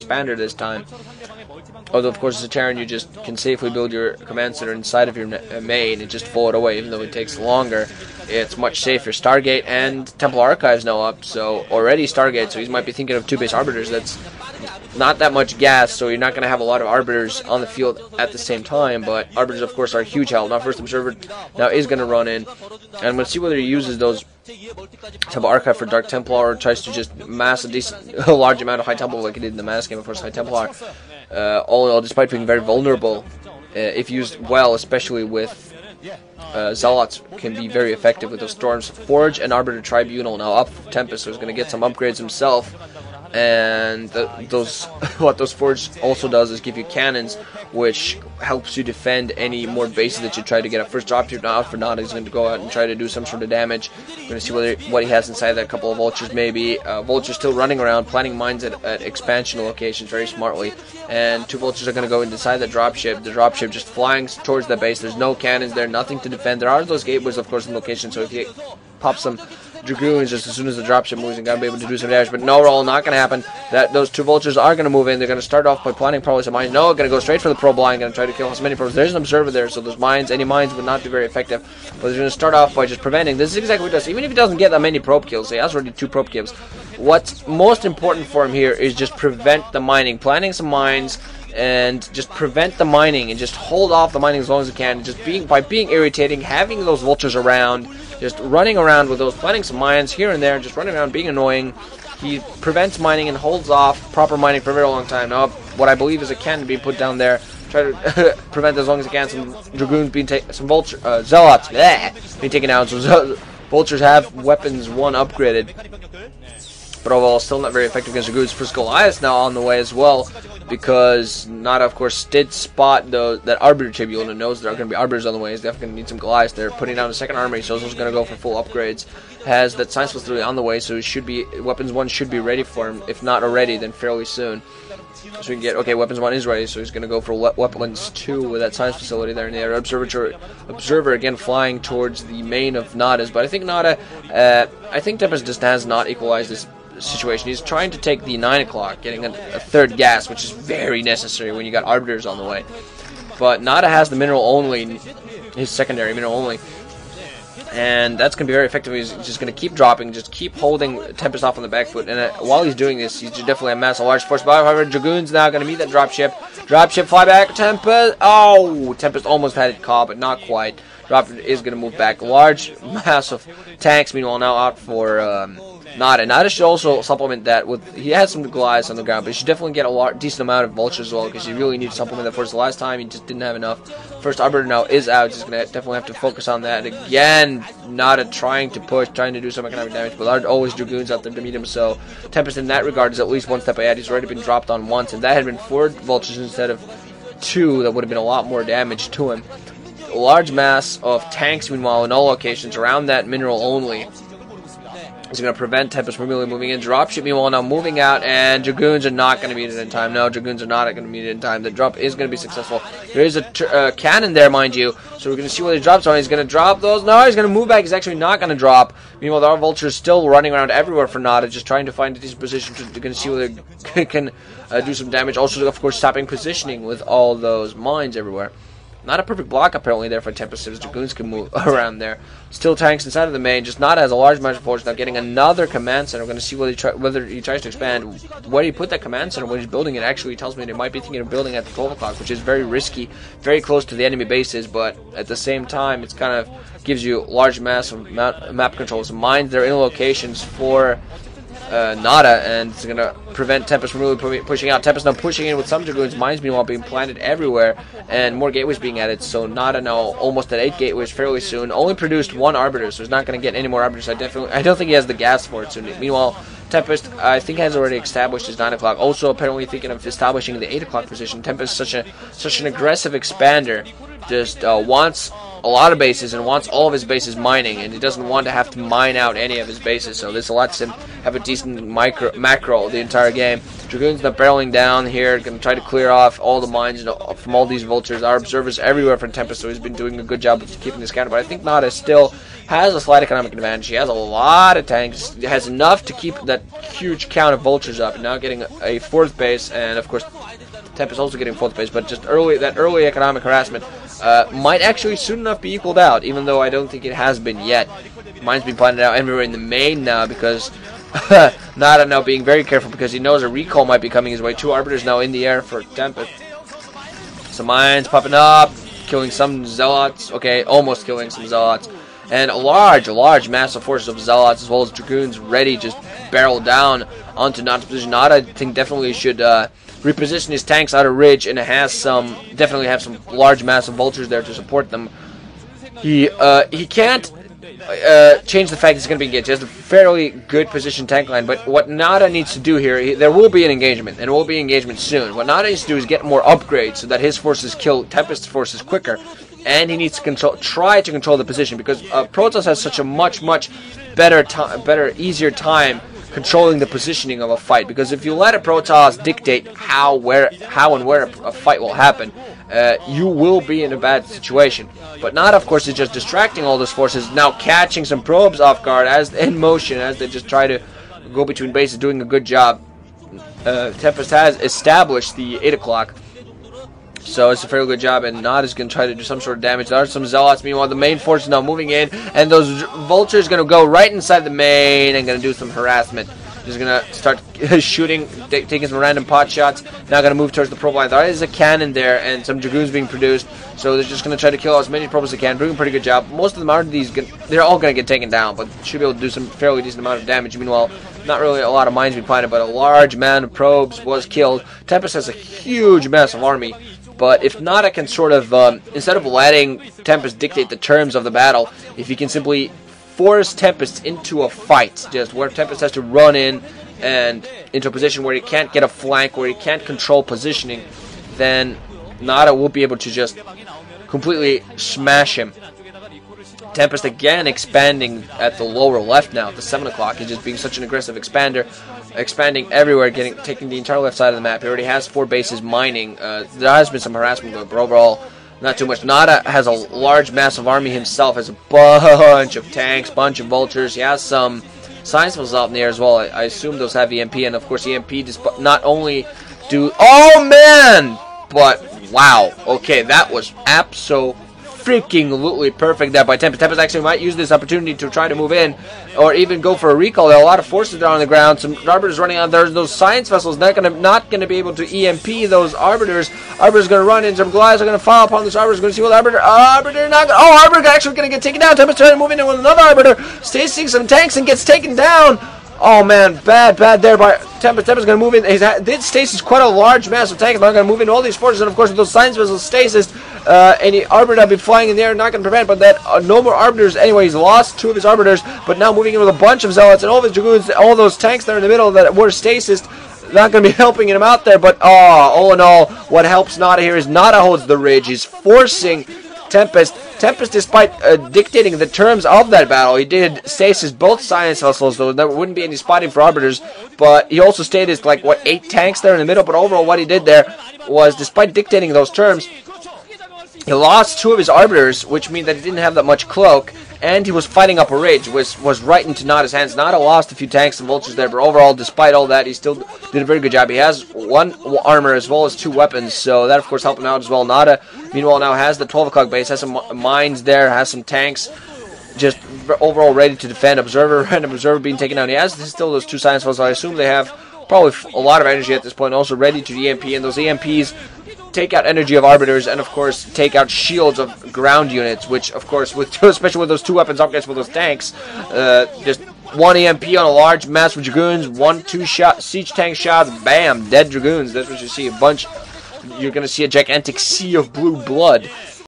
expander this time. Although, of course, as a Terran, you just can safely build your command center inside of your main and just fold it away, even though it takes longer. It's much safer. Stargate and Temple Archives now up, so already Stargate, so he might be thinking of 2 base Arbiters. That's not that much gas, so you're not going to have a lot of Arbiters on the field at the same time, but Arbiters, of course, are huge help. Now, first Observer now is going to run in, and I'm going to see whether he uses those Temple Archive for Dark Templar or tries to just mass a large amount of High Templar like he did in the Mass game. Of course, High Templar, all in all, despite being very vulnerable, if used well, especially with Zealots, can be very effective with those Storms. Forge and Arbiter Tribunal now up for Tempest, so he's going to get some upgrades himself. And what those Forge also does is give you cannons, which helps you defend any more bases that you try to get. At first drop, you're not out for NaDa. He's going to go out and try to do some sort of damage. We're going to see what he has inside that. A couple of Vultures, maybe. Vultures still running around, planting mines at expansion locations very smartly. And 2 Vultures are going to go inside the dropship. The dropship just flying towards the base. There's no cannons there, nothing to defend. There are those gateways, of course, in location. So if you pop some Dragoons just as soon as the dropship moves, and gotta be able to do some damage. But no roll, not gonna happen. Those 2 Vultures are gonna move in. They're gonna start off by planting probably some mines. No, gonna go straight for the Probe line. Gonna try to kill as many probes. There's an Observer there, so those mines, any mines would not be very effective. But they're gonna start off by just preventing. This is exactly what he does. Even if he doesn't get that many probe kills, he has already 2 probe kills. What's most important for him here is just prevent the mining, planting some mines, and just prevent the mining and just hold off the mining as long as you can. Just by being irritating, having those Vultures around, just running around with those, planting some mines here and there, just running around being annoying. He prevents mining and holds off proper mining for a very long time. Now, what I believe is a cannon being put down there. Try to prevent as long as you can. Some Dragoons being taken, some Zealots being taken out. So Vultures have weapons 1 upgraded. But overall, still not very effective against Dragoons. First Goliath now on the way as well, because NaDa, of course, did spot that Arbiter Tribunal and knows there are going to be Arbiters on the way. He's definitely going to need some Goliaths there. Putting down a second army, so he's going to go for full upgrades. Has that Science Facility on the way, so he should be, Weapons 1 should be ready for him. If not already, then fairly soon. So we can get, okay, Weapons 1 is ready, so he's going to go for Weapons 2 with that Science Facility there in the air. Observer again flying towards the main of NaDa's, but I think NaDa, I think Tempest just has not equalized this situation. He's trying to take the 9 o'clock, getting a 3rd gas, which is very necessary when you got Arbiters on the way. But NaDa has the mineral only, his secondary mineral only, and that's going to be very effective. He's just going to keep dropping, just keep holding Tempest off on the back foot, and while he's doing this, he's definitely amassed a large force. 500 Dragoons now going to meet that dropship. Dropship, fly back, Tempest. Oh, Tempest almost had it caught, but not quite. Dropship is going to move back. Large mass of tanks, meanwhile, now out for NaDa. NaDa should also supplement that with, he has some Goliaths on the ground, but he should definitely get a decent amount of Vultures as well, because you really need to supplement that force. The last time he just didn't have enough. First Arbiter now is out, he's going to definitely have to focus on that. Again, NaDa trying to push, trying to do some economic damage, but there are always Dragoons out there to meet him, so Tempest in that regard is at least 1 step ahead. He's already been dropped on once, and that had been 4 Vultures instead of 2, that would have been a lot more damage to him. A large mass of tanks, meanwhile, in all locations around that mineral only. He's going to prevent Tempest from really moving in. Dropship, meanwhile, now moving out, and Dragoons are not going to meet it in time. No, Dragoons are not going to meet it in time. The drop is going to be successful. There is a cannon there, mind you, so we're going to see what he drops on. He's going to drop those. No, he's going to move back. He's actually not going to drop. Meanwhile, there are Vultures still running around everywhere for NaDa, just trying to find a decent position. They're going to see whether they can do some damage. Also, of course, stopping positioning with all those mines everywhere. Not a perfect block apparently there for Tempest, so Dragoons can move around there. Still tanks inside of the main, just NaDa has a large amount of force now, getting another command center. We're going to see whether he tries to expand. Where he put that command center when he's building it actually tells me they might be thinking of building at the 12 o'clock, which is very risky, very close to the enemy bases, but at the same time, it's kind of gives you large mass of map controls. Mines, they're in locations for NaDa, and it's going to prevent Tempest from really pushing out. Tempest now pushing in with some Dragoons, mines meanwhile being planted everywhere, and more gateways being added, so NaDa now almost at 8 gateways fairly soon. Only produced 1 Arbiter, so he's not going to get any more Arbiters. I don't think he has the gas for it soon. Meanwhile, Tempest, I think, has already established his 9 o'clock. Also, apparently thinking of establishing the 8 o'clock position. Tempest is such an aggressive expander, just wants a lot of bases and wants all of his bases mining, and he doesn't want to have to mine out any of his bases, so this lets him have a decent macro the entire game. Dragoons not barreling down here, going to try to clear off all the mines from all these vultures. Our observers everywhere from Tempest, so he's been doing a good job of keeping this counter. But I think NaDa still has a slight economic advantage. He has a lot of tanks. He has enough to keep that huge count of vultures up. And now getting a 4th base, and of course Tempest also getting 4th base. But just that early economic harassment might actually soon enough be equaled out, even though I don't think it has been yet. Mine's been planted out everywhere in the main now because NaDa now being very careful because he knows a recall might be coming his way. 2 arbiters now in the air for Tempest. Some mines popping up, killing some zealots. Okay, almost killing some zealots. And a large, massive force of zealots as well as dragoons ready just barrel down onto NaDa's position. NaDa, I think, definitely should reposition his tanks out of ridge, and it has definitely have some large, massive vultures there to support them. He can't change the fact he's going to be engaged. He has a fairly good position tank line, but what NaDa needs to do here, there will be an engagement, and it will be engagement soon. What NaDa needs to do is get more upgrades so that his forces kill Tempest's forces quicker, and he needs to try to control the position, because Protoss has such a much better, easier time controlling the positioning of a fight. Because if you let a Protoss dictate how and where a fight will happen, you will be in a bad situation. But NaDa, of course, is just distracting all those forces, now catching some probes off guard in motion as they just try to go between bases, doing a good job. Tempest has established the 8 o'clock, so it's a fairly good job, and NaDa's going to try to do some sort of damage. There are some zealots. Meanwhile, the main force is now moving in, and those vultures going to go right inside the main and going to do some harassment. Just going to start shooting, taking some random pot shots. Now going to move towards the probe line. There is a cannon there and some dragoons being produced, so they're just going to try to kill as many probes as they can. Doing a pretty good job. Most of them are they're all going to get taken down, but should be able to do some fairly decent amount of damage. Meanwhile, not really a lot of mines being planted, but a large amount of probes was killed. Tempest has a huge, massive army. But if NaDa can sort of, instead of letting Tempest dictate the terms of the battle, if he can simply force Tempest into a fight, just where Tempest has to run in and into a position where he can't get a flank, where he can't control positioning, then NaDa will be able to just completely smash him. Tempest again expanding at the lower left now, at the 7 o'clock. He's just being such an aggressive expander, expanding everywhere, taking the entire left side of the map. He already has 4 bases mining. There has been some harassment, but overall, not too much. NaDa has a large, massive army himself, has a bunch of tanks, bunch of vultures. He has some science vessels out in the air as well. I assume those have EMP, and of course EMP not only do... Oh, man! But, wow. Okay, that was freaking perfect there by Tempest. Tempest actually might use this opportunity to try to move in, or even go for a recall. There are a lot of forces down on the ground. Some arbiters running on. There's those science vessels not gonna be able to EMP those arbiters. Arbiters gonna run in. Some Goliaths are gonna follow upon this arbiters. Gonna see what arbiter not. Arbiter actually gonna get taken down. Tempest trying to move in with another arbiter. Stays some tanks and gets taken down. Oh man, bad there by Tempest. Tempest going to move in. This stasis quite a large, massive tank. Not going to move into all these forces, and of course with those science vessels stasis, any arbiter that be flying in the air not going to prevent. But that no more arbiters. Anyway, he's lost 2 of his arbiters, but now moving in with a bunch of zealots and all of his dragoons, all those tanks there in the middle that were stasis. Not going to be helping him out there. But all in all, what helps NaDa here is NaDa holds the ridge. He's forcing Tempest, despite dictating the terms of that battle, he did stasis both science vessels, so there wouldn't be any spotting for arbiters, but he also stated, like, 8 tanks there in the middle, but overall what he did there was, despite dictating those terms, he lost 2 of his arbiters, which means that he didn't have that much cloak, and he was fighting up a ridge, which was right into NaDa's hands. NaDa lost a few tanks and vultures there, but overall, despite all that, he still did a very good job. He has 1 armor as well as 2 weapons, so that, of course, helped him out as well. NaDa, meanwhile, now has the 12 o'clock base, has some mines there, has some tanks, just overall ready to defend. Random observer being taken down. He has still those 2 science vessels, so I assume they have probably a lot of energy at this point, also ready to EMP, and those EMPs take out energy of arbiters, and of course take out shields of ground units, which of course, especially with those 2 weapons upgrades for those tanks, just 1 EMP on a large mass of dragoons, 1-2 siege tank shots, bam, dead dragoons. That's what you see, you're going to see a gigantic sea of blue blood